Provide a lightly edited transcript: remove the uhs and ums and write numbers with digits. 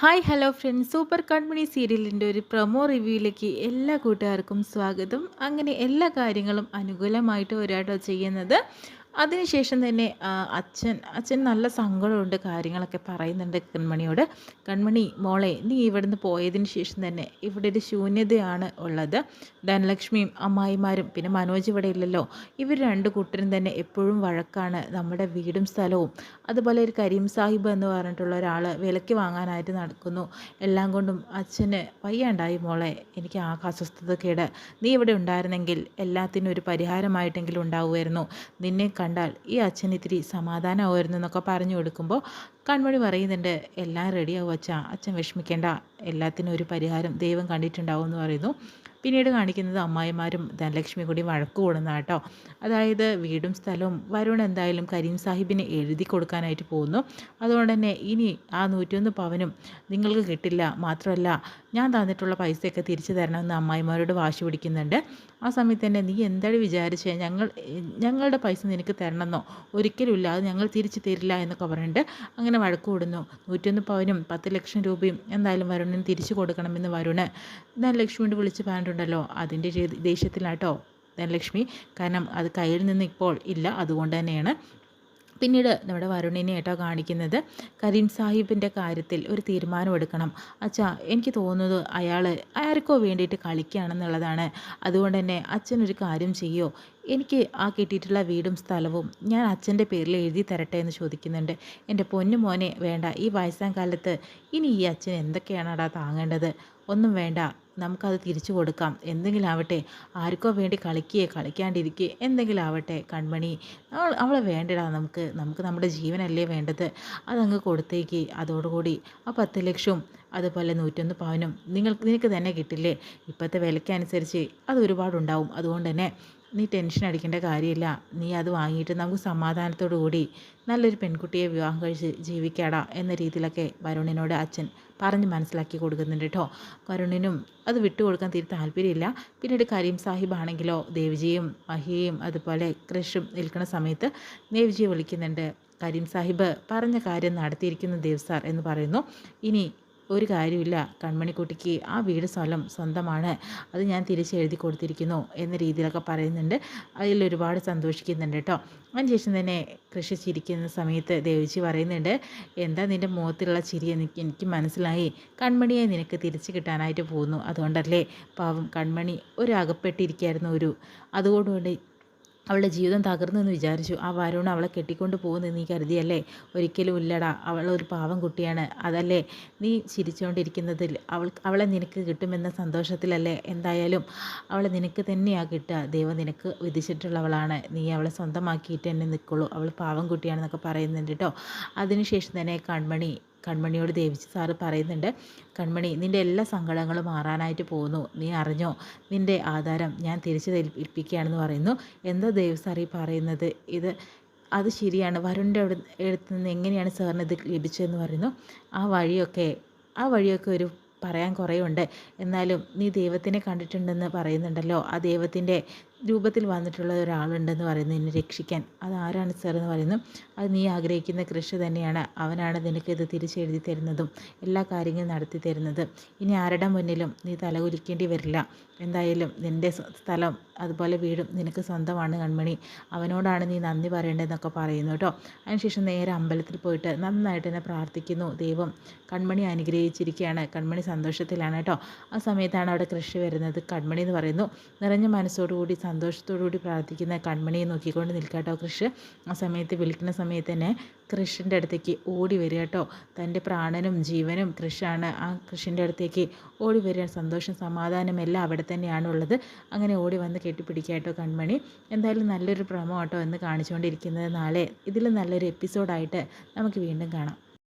Hi hello friends, super കൺമണി സീരിയലിൻ്റെ ഒരു promo റിവ്യൂയിലേക്ക് എല്ലാ കൂട്ടുകാർക്കും സ്വാഗതം. അങ്ങനെ എല്ലാ കാര്യങ്ങളും അനുകൂലമായിട്ട് ഒരാട്ടോ ചെയ്യുന്നത്. അതിനുശേഷം തന്നെ അച്ഛൻ നല്ല സങ്കടമുണ്ട്, കാര്യങ്ങളൊക്കെ പറയുന്നുണ്ട് കൺമണിയോട്. കൺമണി മോളെ, നീ ഇവിടുന്ന് പോയതിന് ശേഷം തന്നെ ഇവിടെ ഒരു ശൂന്യതയാണ് ഉള്ളത്. ധനലക്ഷ്മിയും അമ്മായിമാരും പിന്നെ മനോജ് ഇവിടെ ഇല്ലല്ലോ, ഇവർ രണ്ട് കൂട്ടരും തന്നെ എപ്പോഴും വഴക്കാണ്. നമ്മുടെ വീടും സ്ഥലവും അതുപോലെ ഒരു കരീം സാഹിബ് എന്ന് പറഞ്ഞിട്ടുള്ള ഒരാൾ വിലയ്ക്ക് വാങ്ങാനായിട്ട് നടക്കുന്നു. എല്ലാം കൊണ്ടും അച്ഛന് വയ്യാണ്ടായി മോളെ, എനിക്ക് ആകെ അസ്വസ്ഥതക്കേട്. നീ ഇവിടെ ഉണ്ടായിരുന്നെങ്കിൽ എല്ലാത്തിനും ഒരു പരിഹാരമായിട്ടെങ്കിലും ഉണ്ടാവുമായിരുന്നു. നിന്നെ കണ്ടാൽ ഈ അച്ഛന് ഇത്തിരി സമാധാനമായിരുന്നു എന്നൊക്കെ പറഞ്ഞു കൊടുക്കുമ്പോൾ കൺമണി പറയുന്നുണ്ട്, എല്ലാം റെഡിയാവും അച്ഛാ, അച്ഛൻ വിഷമിക്കേണ്ട, എല്ലാത്തിനും ഒരു പരിഹാരം ദൈവം കണ്ടിട്ടുണ്ടാവും എന്ന് പറയുന്നു. പിന്നീട് കാണിക്കുന്നത് അമ്മായിമാരും ധനലക്ഷ്മി കൂടി വഴക്ക് കൂടുന്ന കേട്ടോ. അതായത് വീടും സ്ഥലവും വരുൺ എന്തായാലും കരീം സാഹിബിന് എഴുതി കൊടുക്കാനായിട്ട് പോകുന്നു. അതുകൊണ്ട് തന്നെ ഇനി ആ 101 പവനും നിങ്ങൾക്ക് കിട്ടില്ല, മാത്രമല്ല ഞാൻ തന്നിട്ടുള്ള പൈസയൊക്കെ തിരിച്ചു തരണമെന്ന് അമ്മായിമാരോട് വാശി പിടിക്കുന്നുണ്ട്. ആ സമയത്ത് തന്നെ നീ എന്താണ് വിചാരിച്ചത്, ഞങ്ങളുടെ പൈസ നിനക്ക് തരണമെന്നോ? ഒരിക്കലുമില്ല, അത് ഞങ്ങൾ തിരിച്ചു തരില്ല എന്നൊക്കെ പറഞ്ഞിട്ട് അങ്ങനെ വഴക്ക് കൂടുന്നു. 101 പവനും 10 ലക്ഷം രൂപയും എന്തായാലും വരുണിന് തിരിച്ചു കൊടുക്കണമെന്ന് വരുണ് ധനലക്ഷ്മിയോട് വിളിച്ച് പറഞ്ഞിട്ടുണ്ടല്ലോ. അതിൻ്റെ ദേഷ്യത്തിലാട്ടോ ധനലക്ഷ്മി, കാരണം അത് കയ്യിൽ നിന്ന് ഇപ്പോൾ ഇല്ല, അതുകൊണ്ട് തന്നെയാണ്. പിന്നീട് നമ്മുടെ വരുണിനെ ഏട്ടോ കാണിക്കുന്നത് കരീം സാഹിബിൻ്റെ കാര്യത്തിൽ ഒരു തീരുമാനമെടുക്കണം. അച്ഛാ, എനിക്ക് തോന്നുന്നത് അയാൾ ആർക്കോ വേണ്ടിയിട്ട് കളിക്കുകയാണെന്നുള്ളതാണ്. അതുകൊണ്ട് തന്നെ അച്ഛനൊരു കാര്യം ചെയ്യോ, എനിക്ക് ആ കിട്ടിയിട്ടുള്ള വീടും സ്ഥലവും ഞാൻ അച്ഛൻ്റെ പേരിൽ എഴുതി തരട്ടെ എന്ന് ചോദിക്കുന്നുണ്ട്. എൻ്റെ പൊന്നു മോനെ, വേണ്ട, ഈ വയസ്സാം കാലത്ത് ഇനി ഈ അച്ഛൻ എന്തൊക്കെയാണടാ താങ്ങേണ്ടത്? ഒന്നും വേണ്ട, നമുക്കത് തിരിച്ചു കൊടുക്കാം. എന്തെങ്കിലും ആവട്ടെ, ആർക്കോ വേണ്ടി കളിക്കാണ്ടിരിക്കുക, എന്തെങ്കിലും ആവട്ടെ. കൺമണി, അവളെ വേണ്ടടാ, നമുക്ക് നമ്മുടെ ജീവനല്ലേ വേണ്ടത്, അതങ്ങ് കൊടുത്തേക്ക്. അതോടുകൂടി ആ 10 ലക്ഷവും അതുപോലെ 101 പവനും നിനക്ക് തന്നെ കിട്ടില്ലേ? ഇപ്പോഴത്തെ വിലയ്ക്കനുസരിച്ച് അത് ഒരുപാടുണ്ടാവും. അതുകൊണ്ട് തന്നെ നീ ടെൻഷൻ അടിക്കേണ്ട കാര്യമില്ല. നീ അത് വാങ്ങിയിട്ട് നമുക്ക് സമാധാനത്തോടു കൂടി നല്ലൊരു പെൺകുട്ടിയെ വിവാഹം കഴിച്ച് ജീവിക്കാടാ എന്ന രീതിയിലൊക്കെ വരുണിനോട് അച്ഛൻ പറഞ്ഞ് മനസ്സിലാക്കി കൊടുക്കുന്നുണ്ട് കേട്ടോ. വരുണിനും അത് വിട്ടുകൊടുക്കാൻ തീരെ താല്പര്യമില്ല. പിന്നീട് കരീം സാഹിബ് ആണെങ്കിലോ ദേവ്ജിയും മഹിയും അതുപോലെ കൃഷും നിൽക്കുന്ന സമയത്ത് ദേവ്ജിയെ വിളിക്കുന്നുണ്ട്. കരീം സാഹിബ് പറഞ്ഞ കാര്യം നടത്തിയിരിക്കുന്നു ദേവ് സാർ എന്ന് പറയുന്നു. ഇനി ഒരു കാര്യമില്ല, കൺമണിക്കുട്ടിക്ക് ആ വീട് സ്ഥലം സ്വന്തമാണ്, അത് ഞാൻ തിരിച്ചെഴുതി കൊടുത്തിരിക്കുന്നു എന്ന രീതിയിലൊക്കെ പറയുന്നുണ്ട്. അതിലൊരുപാട് സന്തോഷിക്കുന്നുണ്ട് കേട്ടോ. അതിനുശേഷം തന്നെ കൃഷി ചിരിക്കുന്ന സമയത്ത് ദേവിജി പറയുന്നുണ്ട്, എന്താ നിൻ്റെ മുഖത്തിലുള്ള ചിരി എനിക്ക് മനസ്സിലായി, കൺമണിയെ നിനക്ക് തിരിച്ചു കിട്ടാനായിട്ട് പോകുന്നു, അതുകൊണ്ടല്ലേ? പാവം കൺമണി ഒരു അകപ്പെട്ടിരിക്കുകയായിരുന്നു അതുകൊണ്ടുകൊണ്ട് അവളുടെ ജീവിതം തകർന്നു എന്ന് വിചാരിച്ചു. ആ വരുൺ അവളെ കെട്ടിക്കൊണ്ട് പോകുന്നു നീ കരുതിയല്ലേ? ഒരിക്കലും ഇല്ലടാ, അവളൊരു പാവം കുട്ടിയാണ്, അതല്ലേ നീ ചിരിച്ചുകൊണ്ടിരിക്കുന്നതിൽ? അവളെ നിനക്ക് കിട്ടുമെന്ന സന്തോഷത്തിലല്ലേ? എന്തായാലും അവളെ നിനക്ക് തന്നെയാണ് കിട്ടുക, ദൈവം നിനക്ക് വിധിച്ചിട്ടുള്ളവളാണ്, നീ അവളെ സ്വന്തമാക്കിയിട്ട് തന്നെ നിൽക്കുള്ളൂ, അവൾ പാവം കുട്ടിയാണെന്നൊക്കെ പറയുന്നുണ്ട് കേട്ടോ. അതിനുശേഷം തന്നെ കൺമണിയോട് ദേവിച്ച് സാറ് പറയുന്നുണ്ട്, കൺമണി, നിൻ്റെ എല്ലാ സങ്കടങ്ങളും മാറാനായിട്ട് പോകുന്നു, നീ അറിഞ്ഞോ? നിൻ്റെ ആധാരം ഞാൻ തിരിച്ചു ഏൽപ്പിക്കുകയാണെന്ന് പറയുന്നു. എന്താ ദേവ് സാർ ഈ പറയുന്നത്? അത് ശരിയാണ്, വരുണിൻ്റെ അടുത്ത് നിന്ന് എങ്ങനെയാണ് സാറിന് ഇത് ലഭിച്ചതെന്ന് പറയുന്നു. ആ വഴിയൊക്കെ ഒരു പറയാൻ കുറേയുണ്ട്, എന്നാലും നീ ദൈവത്തിനെ കണ്ടിട്ടുണ്ടെന്ന് പറയുന്നുണ്ടല്ലോ, ആ ദൈവത്തിൻ്റെ രൂപത്തിൽ വന്നിട്ടുള്ള ഒരാളുണ്ടെന്ന് പറയുന്നു എന്നെ രക്ഷിക്കാൻ. അതാരാണ് സാർ എന്ന് പറയുന്നു. അത് നീ ആഗ്രഹിക്കുന്ന കൃഷി തന്നെയാണ്, അവനാണ് നിനക്കിത് തിരിച്ചെഴുതി തരുന്നതും എല്ലാ കാര്യങ്ങളും നടത്തി തരുന്നത്. ഇനി ആരുടെ മുന്നിലും നീ തലകുലിക്കേണ്ടി വരില്ല. എന്തായാലും നിൻ്റെ സ്ഥലം അതുപോലെ വീടും നിനക്ക് സ്വന്തമാണ് കൺമണി, അവനോടാണ് നീ നന്ദി പറയേണ്ടതെന്നൊക്കെ പറയുന്നു കേട്ടോ. അതിനുശേഷം നേരെ അമ്പലത്തിൽ പോയിട്ട് നന്നായിട്ട് തന്നെ പ്രാർത്ഥിക്കുന്നു. ദൈവം കൺമണി അനുഗ്രഹിച്ചിരിക്കുകയാണ്, കൺമണി സന്തോഷത്തിലാണ് കേട്ടോ. ആ സമയത്താണ് അവിടെ കൃഷി വരുന്നത്. കൺമണി എന്ന് പറയുന്നു. നിറഞ്ഞ മനസ്സോടുകൂടി സന്തോഷത്തോടുകൂടി പ്രാർത്ഥിക്കുന്ന കൺമണിയെ നോക്കിക്കൊണ്ട് നിൽക്കാട്ടോ കൃഷ്. ആ സമയത്ത് വിളിക്കുന്ന സമയത്ത് തന്നെ കൃഷിൻ്റെ അടുത്തേക്ക് ഓടി വരിക കേട്ടോ. തൻ്റെ പ്രാണനും ജീവനും കൃഷാണ്. ആ കൃഷിൻ്റെ അടുത്തേക്ക് ഓടി വരിക. സന്തോഷം സമാധാനം എല്ലാം അവിടെ തന്നെയാണുള്ളത്. അങ്ങനെ ഓടി വന്ന് കെട്ടിപ്പിടിക്കുക കേട്ടോ കൺമണി. എന്തായാലും നല്ലൊരു പ്രൊമോ കേട്ടോ എന്ന് കാണിച്ചുകൊണ്ടിരിക്കുന്നത്. നാളെ ഇതിൽ നല്ലൊരു എപ്പിസോഡായിട്ട് നമുക്ക് വീണ്ടും കാണാം.